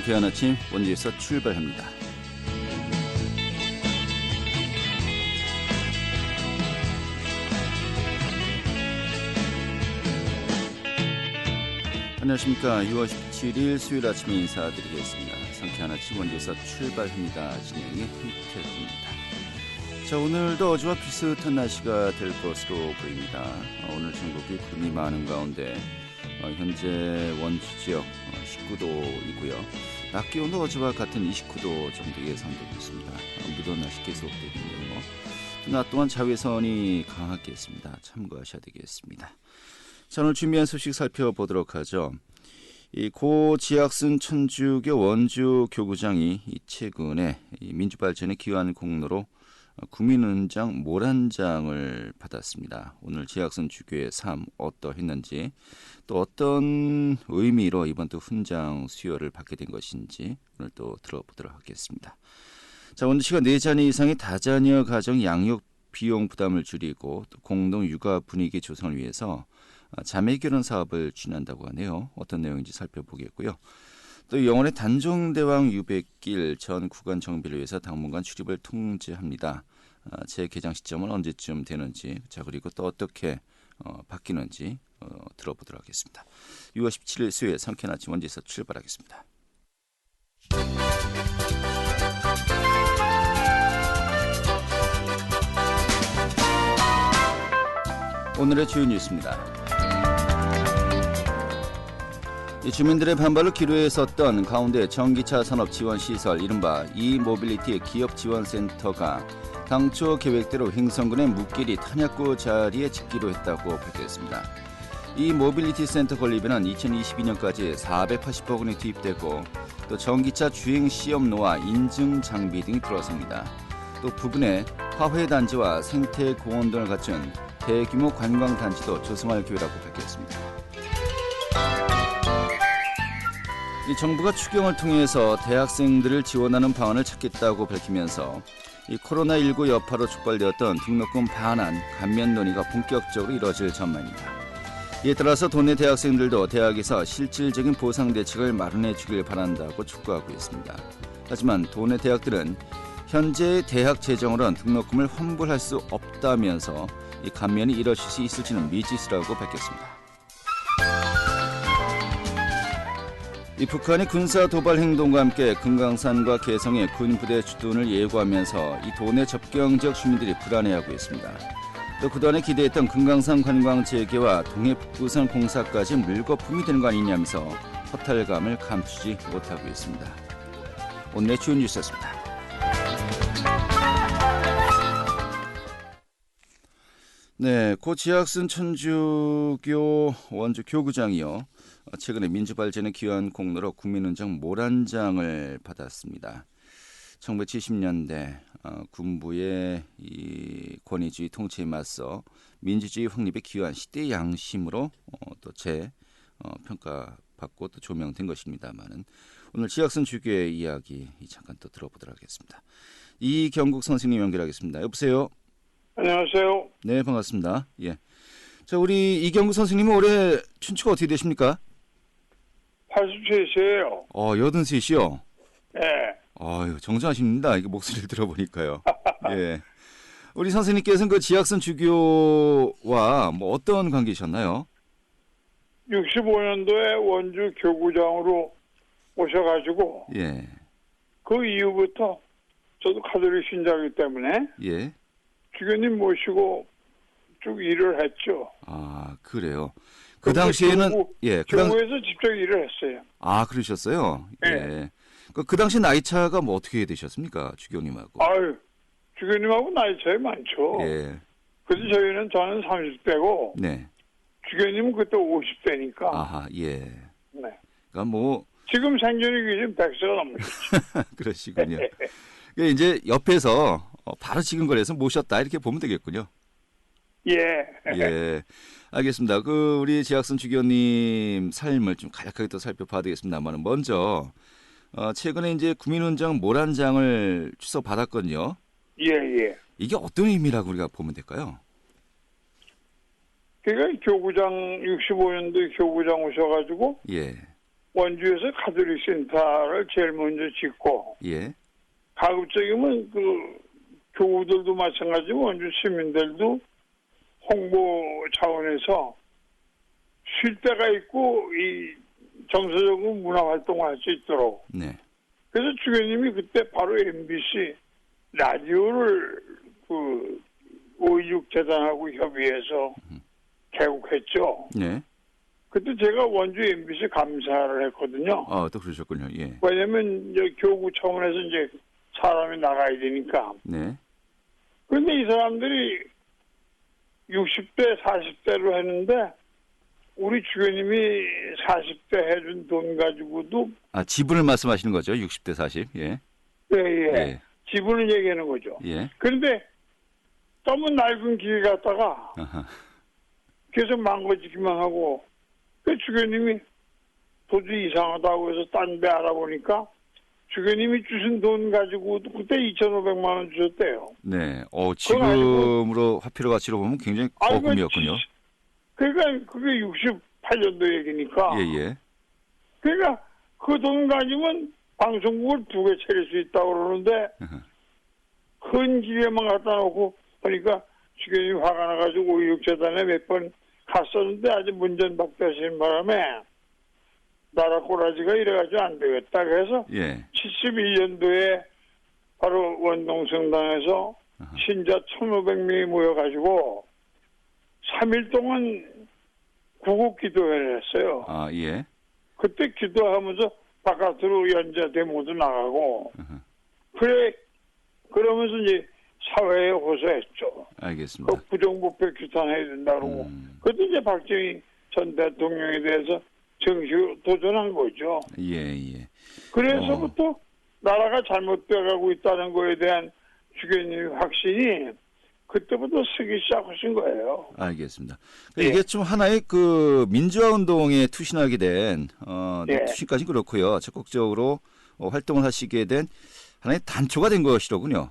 상쾌한 아침 원주에서 출발합니다. 안녕하십니까. 6월 17일 수요일 아침에 인사드리겠습니다. 상쾌한 아침 원주에서 출발합니다. 진행의 홍태훈입니다. 자, 오늘도 어제와 비슷한 날씨가 될 것으로 보입니다. 오늘 전국이 구름이 많은 가운데 현재 원주 지역 19도이고요. 낮 기온도 어제와 같은 29도 정도 예상되고 있습니다. 무더운 날씨 계속되겠네요. 낮 동안 자외선이 강하겠습니다. 참고하셔야 되겠습니다. 자, 오늘 준비한 소식 살펴보도록 하죠. 이 고 지학순 천주교 원주 교구장이 최근에 민주발전의 귀한 공로로 국민훈장 모란장을 받았습니다. 오늘 지학순 주교의 삶 어떠했는지, 또 어떤 의미로 이번 또 훈장 수여를 받게 된 것인지 오늘 또 들어보도록 하겠습니다. 자, 원주시가 4자녀 이상의 다자녀 가정 양육 비용 부담을 줄이고 또 공동 육아 분위기 조성을 위해서 자매 결혼 사업을 추진한다고 하네요. 어떤 내용인지 살펴보겠고요. 또 영월의 단종대왕 유백길 전 구간 정비를 위해서 당분간 출입을 통제합니다. 재개장 시점은 언제쯤 되는지, 자, 그리고 또 어떻게 바뀌는지 들어보도록 하겠습니다. 6월 17일 수요일 상쾌한 아침 원주에서 출발하겠습니다. 오늘의 주요 뉴스입니다. 주민들의 반발로 기로에 섰던 가운데 전기차 산업 지원 시설 이른바 이모빌리티 기업 지원센터가 당초 계획대로 횡성군의 묵길이 탄약고 자리에 짓기로 했다고 발표했습니다. 이 모빌리티 센터 건립에는 2022년까지 480억 원이 투입되고 또 전기차 주행 시험로와 인증 장비 등이 들어섭니다. 또 부근에 화훼단지와 생태공원 등을 갖춘 대규모 관광단지도 조성할 계획이라고 밝혔습니다. 이 정부가 추경을 통해서 대학생들을 지원하는 방안을 찾겠다고 밝히면서 이 코로나19 여파로 촉발되었던 등록금 반환, 감면 논의가 본격적으로 이뤄질 전망입니다. 이에 따라서 도내 대학생들도 대학에서 실질적인 보상 대책을 마련해 주길 바란다고 촉구하고 있습니다. 하지만 도내 대학들은 현재 대학 재정으로는 등록금을 환불할 수 없다면서 이 감면이 이뤄질 수 있을지는 미지수라고 밝혔습니다. 이 북한이 군사 도발 행동과 함께 금강산과 개성의 군부대 주둔을 예고하면서 이 도내 접경지역 주민들이 불안해하고 있습니다. 또 그동안에 기대했던 금강산 관광 재개와 동해 북부산 공사까지 물거품이 되는 거 아니냐면서 허탈감을 감추지 못하고 있습니다. 오늘의 주요 뉴스였습니다. 네, 고 지학순 천주교 원주 교구장이요. 최근에 민주발전의 귀한 공로로 국민훈장 모란장을 받았습니다. 1970년대 군부의 이 권위주의 통치에 맞서 민주주의 확립의 귀한 시대 양심으로 또 평가받고 또 조명된 것입니다만은 오늘 지학순 주교의 이야기 잠깐 또 들어보도록 하겠습니다. 이경국 선생님 연결하겠습니다. 여보세요. 안녕하세요. 네, 반갑습니다. 예. 자, 우리 이경국 선생님은 올해 춘추가 어떻게 되십니까? 87세예요. 83이요? 네. 아유, 정정하십니다. 이게 목소리를 들어보니까요. 예. 우리 선생님께서는 그 지학순 주교와 뭐 어떤 관계이셨나요? 65년도에 원주 교구장으로 오셔가지고, 예. 그 이후부터 저도 가톨릭 신자이기 때문에, 예. 주교님 모시고 쭉 일을 했죠. 아, 그래요. 그 당시에는, 교구에서 직접 일을 했어요. 아, 그러셨어요? 네. 예. 그 당시 나이차가 뭐 어떻게 되셨습니까? 주교님하고. 아유, 주교님하고 나이 차이 많죠. 예. 그래서 저는 30대고, 네. 주교님은 그때 50대니까. 아하, 예. 네. 그러니까 뭐. 지금 생존이 기준 100세가 넘으셨죠. 그러시군요. 그러니까 이제 옆에서 바로 지근거려서 모셨다 이렇게 보면 되겠군요. 예. 예. 알겠습니다. 우리 지학순 주교님 삶을 좀 간략하게 또 살펴봐야 되겠습니다만 먼저 최근에 이제 국민훈장 모란장을 주서받았거든요. 예. 이게 어떤 의미라고 우리가 보면 될까요? 그러니까 교구장 65년도에 교구장 오셔가지고 예. 원주에서 가톨릭 센터를 제일 먼저 짓고 예. 가급적이면 그 교우들도 마찬가지고 원주 시민들도 홍보 차원에서 쉴 때가 있고 이 정서적으로 문화 활동을 할 수 있도록. 네. 그래서 주교님이 그때 바로 MBC 라디오를 그 5.16 재단하고 협의해서 개국했죠. 네. 그때 제가 원주 MBC 감사를 했거든요. 또 그러셨군요. 예. 왜냐면 이제 교구 차원에서 이제 사람이 나가야 되니까. 네. 그런데 이 사람들이 60대, 40대로 했는데 우리 주교님이 40대 해준 돈 가지고도 지분을 말씀하시는 거죠. 60대 40. 예. 예. 예. 지분을 얘기하는 거죠. 예. 그런데 너무 낡은 기계 갖다가 아하. 계속 망가지기만 하고 그 주교님이 도저히 이상하다고 해서 딴 데 알아보니까 주교님이 주신 돈 가지고도 그때 2,500만 원 주셨대요. 네. 지금으로 화폐로 가치로 보면 굉장히 거금이었군요. 그러니까 그게 68년도 얘기니까. 예. 그러니까 그 돈 가지면 방송국을 2개 차릴 수 있다고 그러는데 큰 기계만 갖다 놓고 보니까 주교님이 화가 나가지고 5.16 재단에 몇 번 갔었는데 아주 문전박대하시는 바람에 나라 꼬라지가 이래가지고 안 되겠다. 그래서 예. 71년도에 바로 원동성당에서 신자 1,500명이 모여가지고 3일 동안 구국 기도회를 했어요. 예. 그때 기도하면서 바깥으로 연자대 모두 나가고 그러면서 이제 사회에 호소했죠. 알겠습니다. 그 부정부패 규탄해야 된다고. 그때 이제 박정희 전 대통령에 대해서 정식으로 도전한 거죠. 예. 그래서부터 나라가 잘못돼가고 있다는 거에 대한 주교님의 확신이 그때부터 쓰기 시작하신 거예요. 알겠습니다. 이게 좀 하나의 그 민주화 운동에 투신하게 된 투신까지 그렇고요. 적극적으로 활동을 하시게 된 하나의 단초가 된 것이로군요.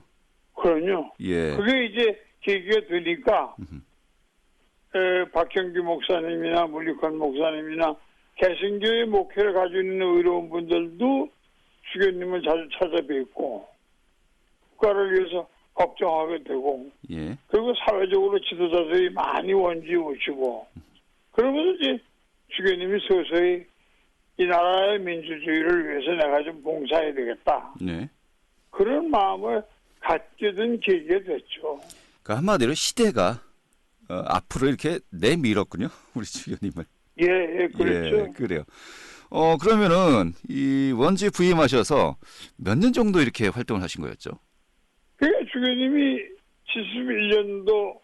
그럼요. 예. 그게 이제 계기가 되니까 박형규 목사님이나 물리관 목사님이나 개신교의 목회를 가지고 있는 의로운 분들도 주교님을 자주 찾아뵙고 국가를 위해서 걱정하게 되고 예. 그리고 사회적으로 지도자들이 많이 원주에 오시고 그러면서 이제 주교님이 서서히 이 나라의 민주주의를 위해서 내가 좀 봉사해야 되겠다. 네. 그런 마음을 갖게 된 계기가 됐죠. 그러니까 한마디로 시대가 앞으로 이렇게 내밀었군요. 우리 주교님을. 예, 그렇죠. 예, 그래요. 그러면은 이 원주에 부임하셔서 몇 년 정도 이렇게 활동을 하신 거였죠? 그러니까 주교님이 71년도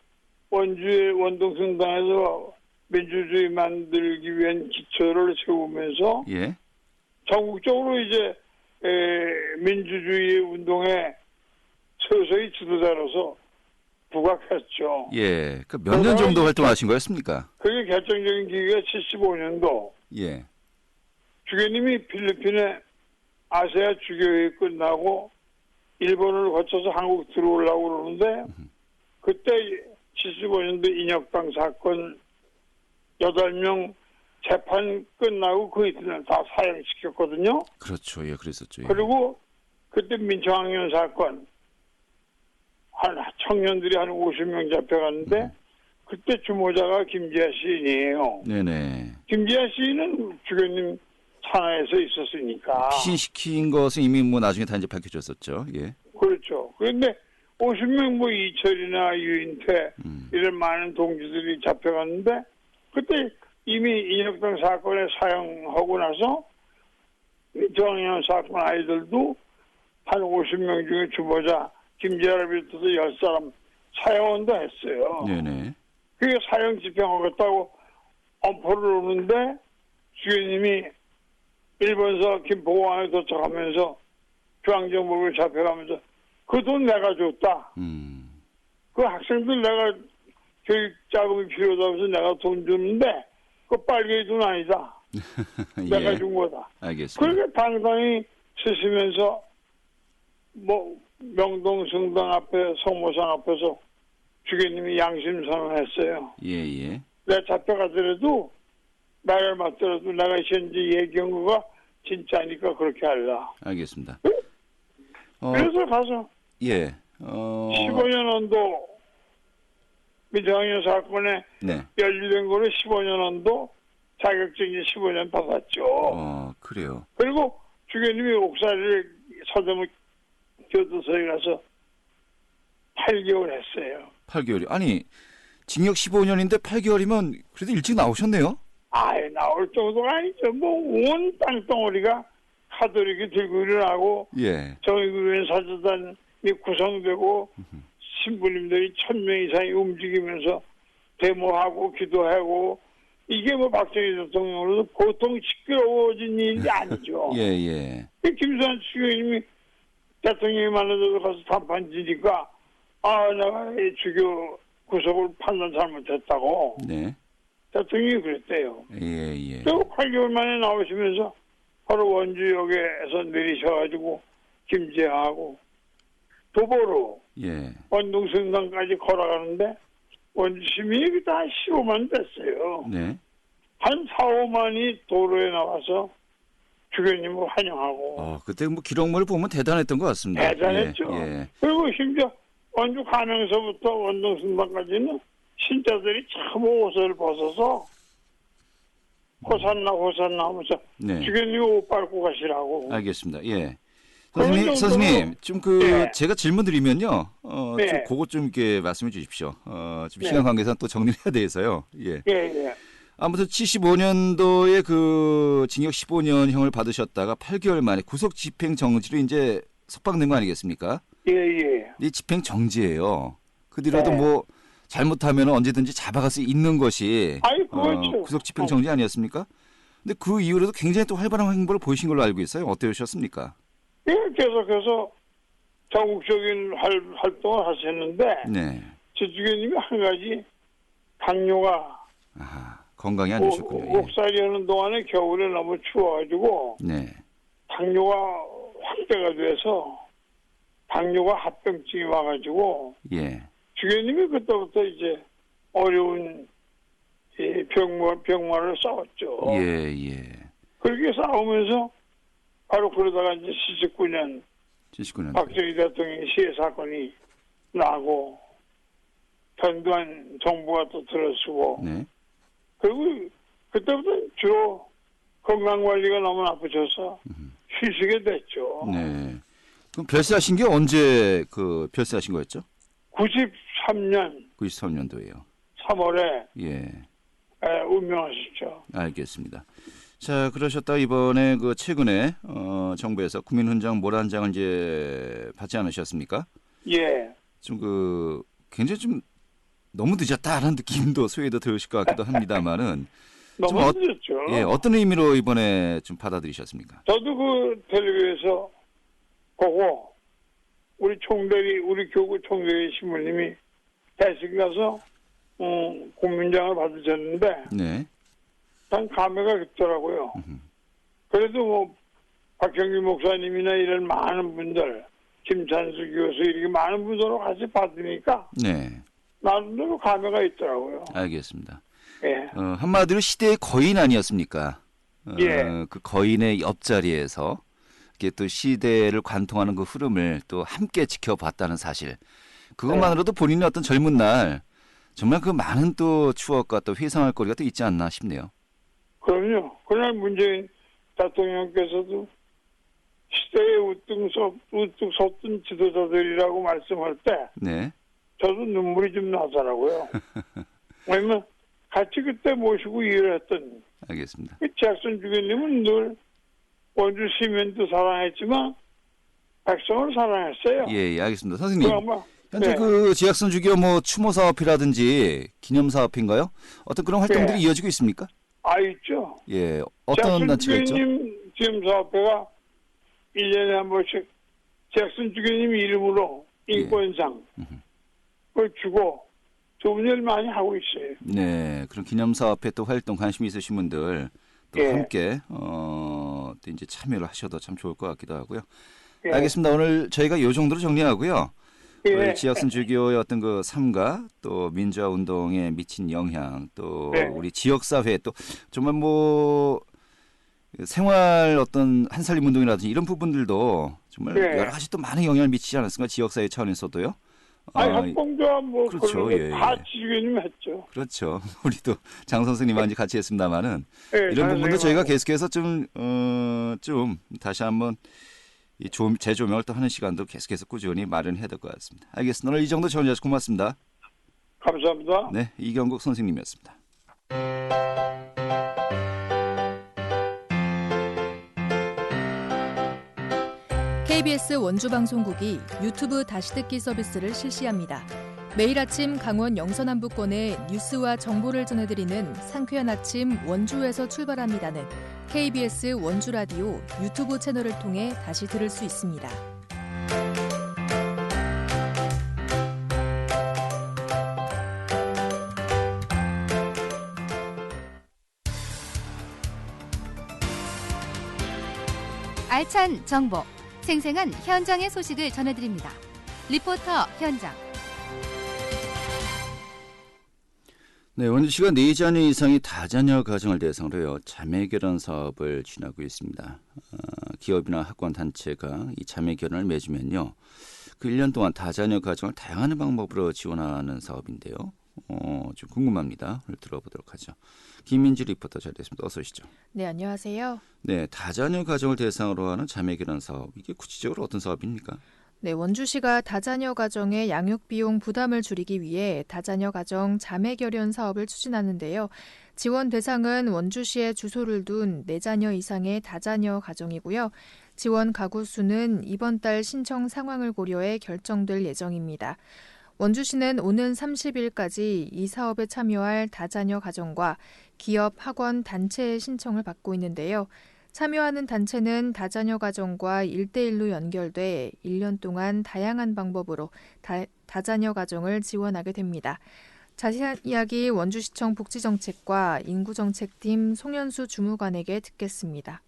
원주의 원동성당에서 민주주의 만들기 위한 기초를 세우면서 예. 전국적으로 이제 민주주의 운동에 서서히 지도자로서 부각했죠. 예. 그 몇 년 정도 활동하신 거였습니까? 그게 결정적인 기회가 75년도. 예. 주교님이 필리핀에 아세아 주교회 끝나고 일본을 거쳐서 한국 들어오려고 그러는데 그때 75년도 인혁당 사건 8명 재판 끝나고 그 이튿날 다 사형시켰거든요. 그렇죠. 예, 그랬었죠. 예. 그리고 그때 민청학년 사건 한 청년들이 한 50명 잡혀갔는데 그때 주모자가 김지아 시인이에요. 네네. 김지아 시인은 주교님 산하에서 있었으니까. 피신시킨 것은 이미 뭐 나중에 다 이제 밝혀졌었죠. 예. 그렇죠. 그런데 50명 뭐 이철이나 유인태 이런 많은 동지들이 잡혀갔는데 그때 이미 인혁당 사건에 사형하고 나서 정의연 사건 아이들도 한 50명 중에 주모자 김지아를 비롯해서 10사람 사형원도 했어요. 네네. 그게 사형 집행하겠다고 엄포를 오는데 주교님이 일본서 김포공항에 도착하면서 중앙정부를 잡혀가면서 그 돈 내가 줬다. 그 학생들 내가 교육 자금이 필요하다고 해서 내가 돈 주는데 그 빨갱이 돈 아니다. 예. 내가 준 거다. 알겠습니다. 그렇게 당당히 쓰시면서 뭐 명동성당 앞에 성모상 앞에서 주교님이 양심선언을 했어요. 예. 내가 잡혀가더라도 나를 맞더라도 내가 현재 얘기한 거가 진짜니까 그렇게 하려. 알겠습니다. 그래서 가서 예. 15년 언도 미장년 사건에 네. 연루된 거로 15년 언도 자격증이 15년 받았죠. 그래요. 그리고 주교님이 옥살이를 서대문 교도소에 가서 8개월 했어요. 8개월이. 아니, 징역 15년인데 8개월이면 그래도 일찍 나오셨네요? 아예 나올 정도가 아니죠. 뭐 온 땅덩어리가 카톨릭이 들고 일어나고 예. 정의교회 사주단이 구성되고 신부님들이 1000명 이상이 움직이면서 데모하고 기도하고 이게 뭐 박정희 대통령으로도 보통 시끄러워진 일이 아니죠. 예, 예. 김수환 주교님이 대통령이 만나서 가서 단판 지니까 내가 이 주교 구속을 판단 잘못했다고 네. 대통령이 그랬대요. 예, 예. 그리고 8개월 만에 나오시면서 바로 원주역에서 내리셔가지고 김제하고 도보로 예. 원동승당까지 걸어가는데 원주 시민이 다 15만 됐어요. 네. 한 4, 5만이 도로에 나와서 주교님을 환영하고 그때 뭐 기록물을 보면 대단했던 것 같습니다. 대단했죠. 예, 예. 그리고 심지어 원주 가명서부터 원동승당까지는 신자들이 참 옷을 벗어서 호산나 하면서 네. 주교님이 옷 밟고 가시라고. 알겠습니다. 예. 그런 선생님, 좀 예. 제가 질문 드리면요. 네. 좀 그것 좀 이렇게 말씀해 주십시오. 좀 네. 시간 관계상 또 정리를 해야 돼서요. 예. 예, 예. 아무튼 75년도에 그 징역 15년형을 받으셨다가 8개월 만에 구속 집행 정지로 이제 석방된 거 아니겠습니까? 예, 예. 이 집행 정지예요. 그 뒤로도 네. 뭐 잘못하면 언제든지 잡아갈 수 있는 것이 그렇죠. 구속 집행 정지 아니었습니까? 근데 그 이후로도 굉장히 또 활발한 행보를 보이신 걸로 알고 있어요. 어떠셨습니까? 예, 계속해서 전국적인 활동을 하셨는데, 네. 제 주교님이 한 가지 당뇨가 건강이 안 좋으셨군요. 예. 옥살이 하는 동안에 겨울에 너무 추워가지고 네. 당뇨가 확대가 돼서 당뇨가 합병증이 와가지고 예. 주교님이 그때부터 이제 어려운 이 병마를 싸웠죠. 예, 예. 그렇게 싸우면서 바로 그러다가 이제 79년 79년. 박정희 대통령의 시해 사건이 나고 전두환 정부가 또 들어서고 네. 그리고 그때부터 주로 건강관리가 너무 나쁘셔서 휴식이 됐죠. 네. 그럼 별세하신 게 언제 별세하신 거였죠? 93년 93년도에요. 3월에 예. 운명하셨죠. 알겠습니다. 자, 그러셨다 이번에 최근에 정부에서 국민훈장 모란장을 이제 받지 않으셨습니까? 예. 좀 굉장히 좀 너무 늦었다라는 느낌도 소위도 들으실 것 같기도 합니다만은 너무 늦었죠. 예, 어떤 의미로 이번에 좀 받아들이셨습니까? 저도 그 텔레비에서 보고 우리 교구 총대리 신부님이 대식 가서 국민장을 받으셨는데 네. 참 감회가 깊더라고요. 그래도 뭐 박형규 목사님이나 이런 많은 분들, 김찬수 교수 이렇게 많은 분들하고 같이 받으니까 네. 나름대로 감회가 있더라고요. 알겠습니다. 예. 한마디로 시대의 거인 아니었습니까? 예. 그 거인의 옆자리에서 이렇게 또 시대를 관통하는 그 흐름을 또 함께 지켜봤다는 사실. 그것만으로도 본인의 어떤 젊은 날 정말 그 많은 또 추억과 또 회상할 거리가 또 있지 않나 싶네요. 그럼요. 그날 문재인 대통령께서도 시대에 우뚝 섰던 지도자들이라고 말씀할 때 네. 저도 눈물이 좀 나더라고요. 왜냐면 같이 그때 모시고 일을 했던 알겠습니다. 잭슨 주교님은 늘 원주 시민도 사랑했지만 백성을 사랑했어요. 예, 알겠습니다. 선생님. 현재 네. 지학선 주교 추모 사업이라든지 기념 사업인가요? 어떤 그런 활동들이 네. 이어지고 있습니까? 있죠. 예, 어떤 단체가 있죠? 주교님 지금 사업회가 1년에 한 번씩 잭슨 주교님 이름으로 인권상 그걸 주고 좋은 일 많이 하고 있어요. 네, 그런 기념 사업에 또 활동 관심 있으신 분들 또 예. 함께 또 이제 참여를 하셔도 참 좋을 것 같기도 하고요. 예. 알겠습니다. 오늘 저희가 이 정도로 정리하고요. 예. 우리 지학선 주교의 어떤 그 삶과 또 민주화 운동에 미친 영향 또 네. 우리 지역 사회 또 정말 생활 어떤 한살림 운동이라든지 이런 부분들도 정말 네. 여러 가지 또 많은 영향을 미치지 않았습니까? 지역사회 차원에서도요. 협동조합 뭐 그렇죠. 그런 예, 다 예. 지휘님 했죠. 그렇죠. 우리도 장 선생님과 같이 했습니다만은 네, 이런 부분도 저희가 선생님하고. 계속해서 좀 다시 한번 이 재조명을 또 하는 시간도 계속해서 꾸준히 마련해야 될 것 같습니다. 알겠습니다. 오늘 이 정도 전해주셔서 고맙습니다. 감사합니다. 네, 이경국 선생님이었습니다. KBS 원주방송국이 유튜브 다시 듣기 서비스를 실시합니다. 매일 아침 강원 영서남부권의 뉴스와 정보를 전해드리는 상쾌한 아침 원주에서 출발합니다는 KBS 원주라디오 유튜브 채널을 통해 다시 들을 수 있습니다. 알찬 정보, 생생한 현장의 소식을 전해드립니다. 리포터 현장. 네, 원주시가 4자녀 이상의 다자녀 가정을 대상으로요 자매 결혼 사업을 진행하고 있습니다. 기업이나 학원 단체가 이 자매 결혼을 맺으면요, 그 1년 동안 다자녀 가정을 다양한 방법으로 지원하는 사업인데요. 좀 궁금합니다. 오늘 들어보도록 하죠. 김민지 리포터 자리했습니다. 어서 오시죠. 네, 안녕하세요. 네, 다자녀 가정을 대상으로 하는 자매 결혼 사업, 이게 구체적으로 어떤 사업입니까? 네, 원주시가 다자녀 가정의 양육 비용 부담을 줄이기 위해 다자녀 가정 자매 결연 사업을 추진하는데요. 지원 대상은 원주시에 주소를 둔 4자녀 이상의 다자녀 가정이고요. 지원 가구 수는 이번 달 신청 상황을 고려해 결정될 예정입니다. 원주시는 오는 30일까지 이 사업에 참여할 다자녀 가정과 기업, 학원, 단체의 신청을 받고 있는데요. 참여하는 단체는 다자녀 가정과 1대1로 연결돼 1년 동안 다양한 방법으로 다자녀 가정을 지원하게 됩니다. 자세한 이야기 원주시청 복지정책과 인구정책팀 송현수 주무관에게 듣겠습니다.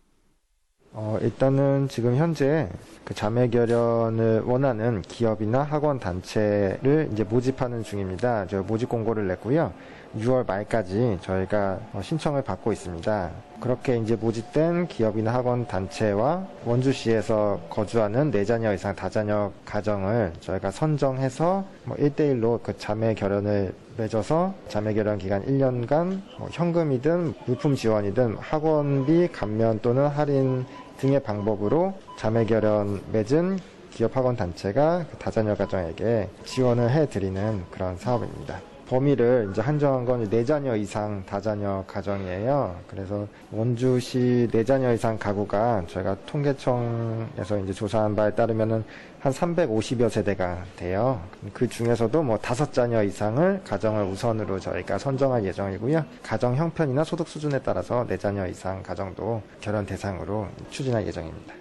일단은 지금 현재 그 자매 결연을 원하는 기업이나 학원 단체를 이제 모집하는 중입니다. 저 모집 공고를 냈고요. 6월 말까지 저희가 신청을 받고 있습니다. 그렇게 이제 모집된 기업이나 학원 단체와 원주시에서 거주하는 4자녀 이상 다자녀 가정을 저희가 선정해서 1대1로 그 자매 결연을 맺어서 자매 결연 기간 1년간 현금이든 물품 지원이든 학원비 감면 또는 할인 등의 방법으로 자매 결연 맺은 기업 학원 단체가 다자녀 가정에게 지원을 해드리는 그런 사업입니다. 범위를 이제 한정한 건 4자녀 이상 다자녀 가정이에요. 그래서 원주시 4자녀 이상 가구가 저희가 통계청에서 이제 조사한 바에 따르면은 한 350여 세대가 돼요. 그 중에서도 5자녀 이상을 가정을 우선으로 저희가 선정할 예정이고요. 가정 형편이나 소득 수준에 따라서 4자녀 이상 가정도 결혼 대상으로 추진할 예정입니다.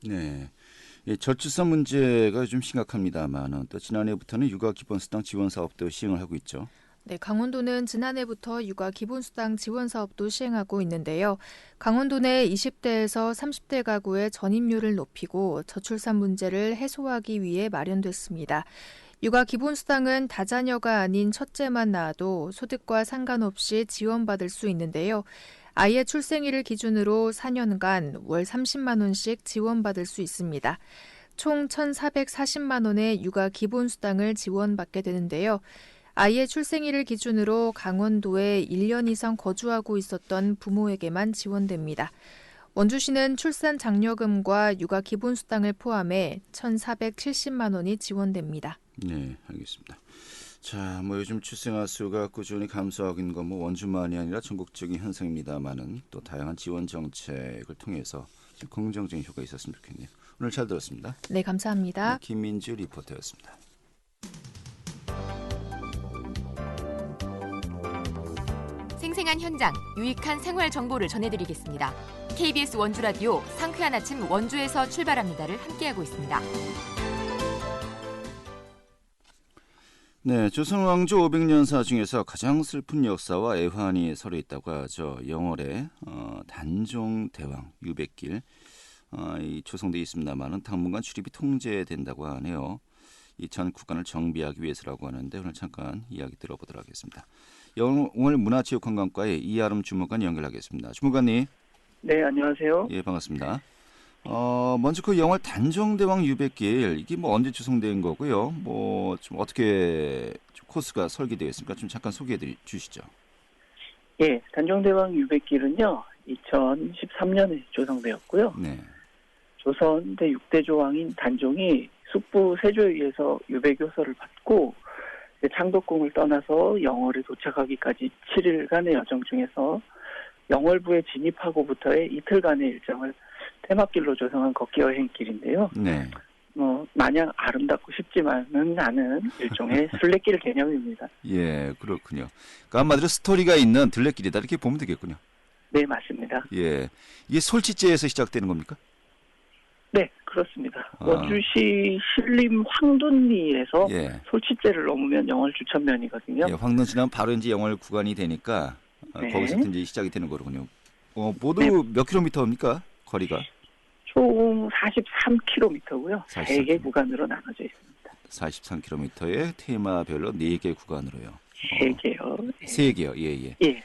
네. 저출산 문제가 좀 심각합니다만 또 지난해부터는 육아 기본수당 지원 사업도 시행을 하고 있죠. 네, 강원도는 지난해부터 육아 기본수당 지원 사업도 시행하고 있는데요. 강원도 내 20대에서 30대 가구의 전입률을 높이고 저출산 문제를 해소하기 위해 마련됐습니다. 육아 기본수당은 다자녀가 아닌 첫째만 낳아도 소득과 상관없이 지원받을 수 있는데요. 아이의 출생일을 기준으로 4년간 월 30만 원씩 지원받을 수 있습니다. 총 1,440만 원의 육아 기본수당을 지원받게 되는데요. 아이의 출생일을 기준으로 강원도에 1년 이상 거주하고 있었던 부모에게만 지원됩니다. 원주시는 출산 장려금과 육아 기본수당을 포함해 1,470만 원이 지원됩니다. 네, 알겠습니다. 자, 요즘 출생아 수가 꾸준히 감소하고 있는 건 원주만이 아니라 전국적인 현상입니다만은 또 다양한 지원 정책을 통해서 긍정적인 효과가 있었으면 좋겠네요. 오늘 잘 들었습니다. 네, 감사합니다. 네, 김민주 리포터였습니다. 생생한 현장, 유익한 생활 정보를 전해드리겠습니다. KBS 원주라디오 상쾌한 아침 원주에서 출발합니다를 함께하고 있습니다. 네, 조선 왕조 500년사 중에서 가장 슬픈 역사와 애환이 서려 있다고 하죠. 영월에 단종 대왕 유백길 이 조성되어 있습니다만은 당분간 출입이 통제된다고 하네요. 이 전 구간을 정비하기 위해서라고 하는데 오늘 잠깐 이야기 들어보도록 하겠습니다. 영월 문화체육관광과의 이아름 주무관 연결하겠습니다. 주무관님. 네, 안녕하세요. 예, 반갑습니다. 먼저 그 영월 단종대왕 유백길 이게 뭐 언제 추송된 거고요? 뭐 좀 어떻게 좀 코스가 설계되어 있습니까? 좀 잠깐 소개해 주시죠. 예, 단종대왕 유백길은요, 2013년에 조성되었고요. 네. 조선대 6대 조왕인 단종이 숙부 세조에 의해서 유배교서를 받고 창덕궁을 떠나서 영월에 도착하기까지 7일간의 여정 중에서 영월부에 진입하고부터의 이틀간의 일정을 테마길로 조성한 걷기 여행길인데요. 네. 마냥 아름답고 쉽지만은 않은 일종의 순례길 개념입니다. 예, 그렇군요. 그러니까 한마디로 스토리가 있는 들레길이다 이렇게 보면 되겠군요. 네, 맞습니다. 예, 이게 솔치제에서 시작되는 겁니까? 네, 그렇습니다. 아. 원주시 신림 황둔리에서 예. 솔치제를 넘으면 영월 주천면이거든요. 예, 황릉 지나면 바로 이제 영월 구간이 되니까 네. 거기서부터 이제 시작이 되는 거로군요. 모두 네. 몇 킬로미터입니까? 거리가? 총 43km고요. 43 3개 구간으로 나눠져 있습니다. 43km의 테마별로 4개 구간으로요. 3개요. 3개요. 예, 예. 예.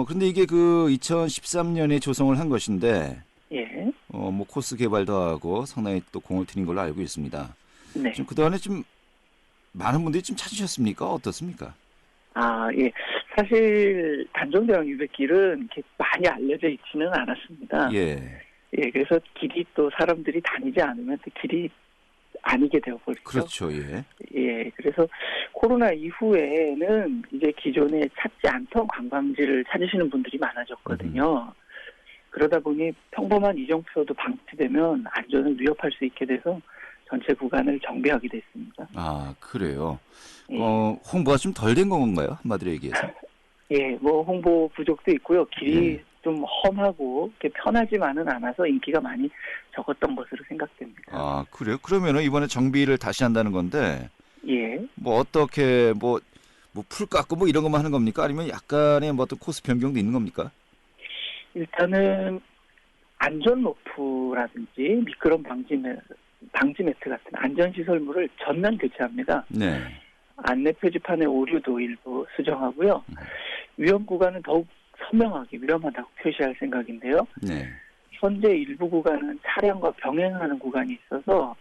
그런데 이게 그 2013년에 조성을 한 것인데 예. 뭐 코스 개발도 하고 상당히 또 공을 들인 걸로 알고 있습니다. 네. 좀 그동안에 좀 많은 분들이 좀 찾으셨습니까? 어떻습니까? 아, 예. 사실 단종대왕 유백길은 이렇게 많이 알려져 있지는 않았습니다. 예. 예, 그래서 길이 또 사람들이 다니지 않으면 또 길이 아니게 되어버리죠. 그렇죠. 예. 예, 그래서 코로나 이후에는 이제 기존에 찾지 않던 관광지를 찾으시는 분들이 많아졌거든요. 그러다 보니 평범한 이정표도 방치되면 안전을 위협할 수 있게 돼서 전체 구간을 정비하게 됐습니다. 아, 그래요. 예. 홍보가 좀 덜 된 건가요? 한마디로 얘기해서. 예, 뭐 홍보 부족도 있고요. 길이 예. 좀 험하고 이렇게 편하지만은 않아서 인기가 많이 적었던 것으로 생각됩니다. 아, 그래요? 그러면은 이번에 정비를 다시 한다는 건데 예, 뭐 어떻게 뭐 풀 깎고 뭐 이런 것만 하는 겁니까? 아니면 약간의 뭐 어떤 코스 변경도 있는 겁니까? 일단은 안전 로프라든지 미끄럼 방지 매트 같은 안전 시설물을 전면 교체합니다. 네. 안내 표지판의 오류도 일부 수정하고요. 위험 구간은 더욱 선명하게 위험하다고 표시할 생각인데요. 네. 현재 일부 구간은 차량과 병행하는 구간이 있어서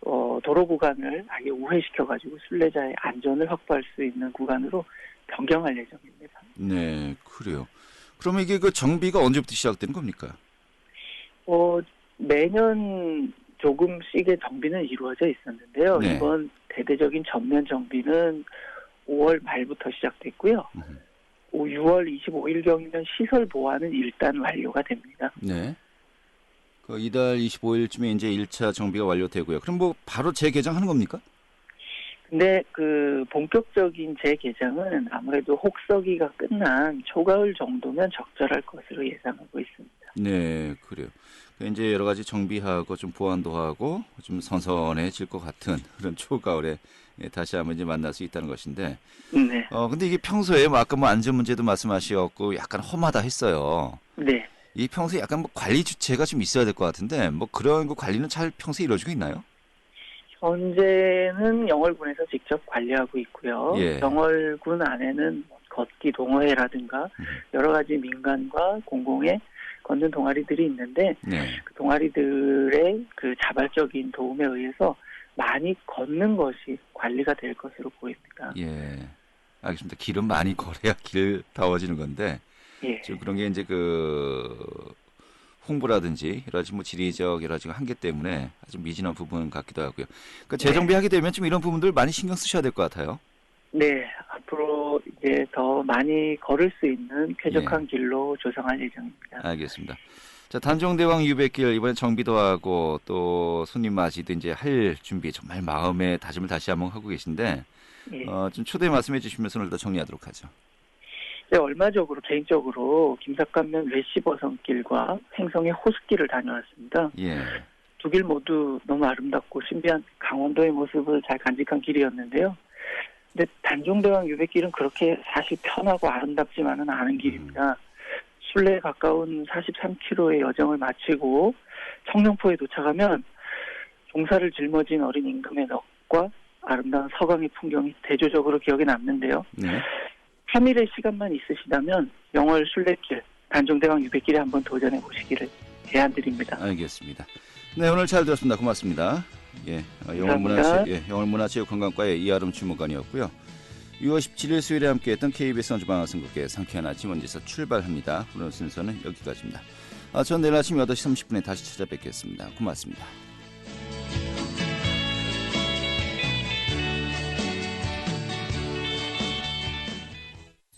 도로 구간을 아예 우회시켜가지고 순례자의 안전을 확보할 수 있는 구간으로 변경할 예정입니다. 네, 그래요. 그러면 이게 그 정비가 언제부터 시작되는 겁니까? 매년 조금씩의 정비는 이루어져 있었는데요. 네. 이번 대대적인 전면 정비는 5월 말부터 시작됐고요. 6월 25일경이면 시설 보완은 일단 완료가 됩니다. 네. 그 이달 25일쯤에 이제 1차 정비가 완료되고요. 그럼 뭐 바로 재개장하는 겁니까? 근데 그 본격적인 재개장은 아무래도 혹서기가 끝난 초가을 정도면 적절할 것으로 예상하고 있습니다. 네, 그래요. 이제 여러 가지 정비하고 좀 보완도 하고 좀 선선해질 것 같은 그런 초가을에 다시 한번 이제 만날 수 있다는 것인데. 네. 근데 이게 평소에 뭐 아까 뭐 안전 문제도 말씀하셨고 약간 험하다 했어요. 네. 이 평소에 약간 뭐 관리 주체가 좀 있어야 될 것 같은데 뭐 그런 거 관리는 잘 평소에 이루어지고 있나요? 현재는 영월군에서 직접 관리하고 있고요. 예. 영월군 안에는 걷기 동호회라든가 여러 가지 민간과 공공의 걷는 동아리들이 있는데 네. 그 동아리들의 그 자발적인 도움에 의해서 많이 걷는 것이 관리가 될 것으로 보입니다. 예. 알겠습니다. 길은 많이 걸어야 길다워지는 건데 예. 지금 그런 게 이제 그 홍보라든지 여러 가지 뭐 지리적 여러 가지 한계 때문에 아주 미진한 부분 같기도 하고요. 그러니까 재정비하게 되면 좀 이런 부분들 많이 신경 쓰셔야 될 것 같아요. 네, 앞으로 이제 더 많이 걸을 수 있는 쾌적한 길로 조성할 예정입니다. 알겠습니다. 자, 단종대왕 유백길 이번에 정비도 하고 또 손님 맞이도 이제 할 준비 정말 마음의 다짐을 다시 한번 하고 계신데 예. 좀 초대 말씀해 주시면서 오늘 더 정리하도록 하죠. 네, 개인적으로 김삿간면 외시버선길과 횡성의 호숫길을 다녀왔습니다. 예. 두 길 모두 너무 아름답고 신비한 강원도의 모습을 잘 간직한 길이었는데요. 근데 단종대왕 유백길은 그렇게 사실 편하고 아름답지만은 않은 길입니다. 순례에 가까운 43km의 여정을 마치고 청룡포에 도착하면 종사를 짊어진 어린 임금의 넋과 아름다운 서강의 풍경이 대조적으로 기억에 남는데요. 네. 3일의 시간만 있으시다면 영월 순례길, 단종대왕 유배길에 한번 도전해 보시기를 제안드립니다. 알겠습니다. 네, 오늘 잘 들었습니다. 고맙습니다. 예, 영월문화체육관광과의 이아름 주무관이었고요. 6월 17일 수요일에 함께했던 KBS 원주방송국의 상쾌한 아침 원주에서 출발합니다. 오늘 순서는 여기까지입니다. 전 내일 아침 8시 30분에 다시 찾아뵙겠습니다. 고맙습니다.